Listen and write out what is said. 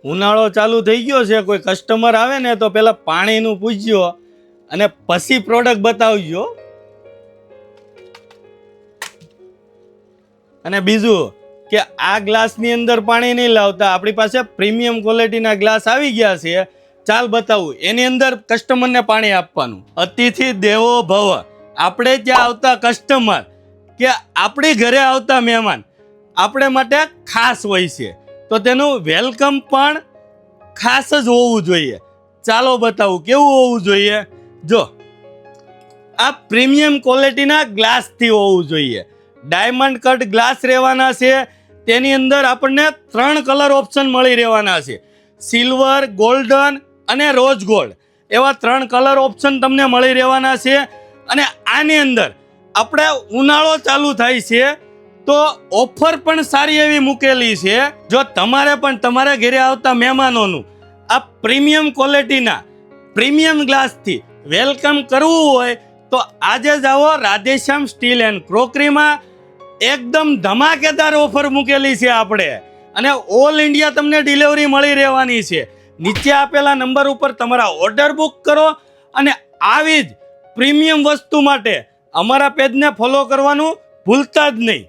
ઉનાળો ચાલુ થઈ ગયો છે, કોઈ કસ્ટમર આવે ને તો પેલા પાણીનું પૂછજો અને પછી પ્રોડક્ટ બતાવજો. અને બીજું કે આ ગ્લાસની અંદર પાણી નહીં લાવતા, આપણી પાસે પ્રીમિયમ ક્વોલિટીના ગ્લાસ આવી ગયા છે. ચાલ બતાવું, એની અંદર કસ્ટમરને પાણી આપવાનું. અતિથિ દેવો ભવ. આપણે ત્યાં આવતા કસ્ટમર કે આપણી ઘરે આવતા મહેમાન આપણે માટે ખાસ હોય છે, તો તેનું વેલકમ પણ ખાસ જ હોવું જોઈએ. ચાલો બતાવું કેવું હોવું જોઈએ. જો આ પ્રીમિયમ ક્વોલિટીના ગ્લાસથી હોવું જોઈએ. ડાયમંડ કટ ગ્લાસ રહેવાના છે. તેની અંદર આપણને 3 કલર ઓપ્શન મળી રહેવાના છે. સિલ્વર, ગોલ્ડન અને રોઝ ગોલ્ડ એવા 3 કલર ઓપ્શન તમને મળી રહેવાના છે. અને આની અંદર આપણે ઉનાળો ચાલુ થાય છે તો ઓફર પણ સારી એવી મૂકેલી છે. જો તમારે પણ તમારા ઘરે આવતા મહેમાનોનું આ પ્રીમિયમ ક્વોલિટીના પ્રીમિયમ ગ્લાસથી વેલકમ કરવું હોય તો આજે જ આવો રાધેશ્યામ સ્ટીલ એન્ડ ક્રોકરીમાં. એકદમ ધમાકેદાર ઓફર મૂકેલી છે આપણે, અને ઓલ ઇન્ડિયા તમને ડિલિવરી મળી રહેવાની છે. નીચે આપેલા નંબર ઉપર તમારા ઓર્ડર બુક કરો અને આવી જ પ્રીમિયમ વસ્તુ માટે અમારા પેજને ફોલો કરવાનું ભૂલતા જ નહીં.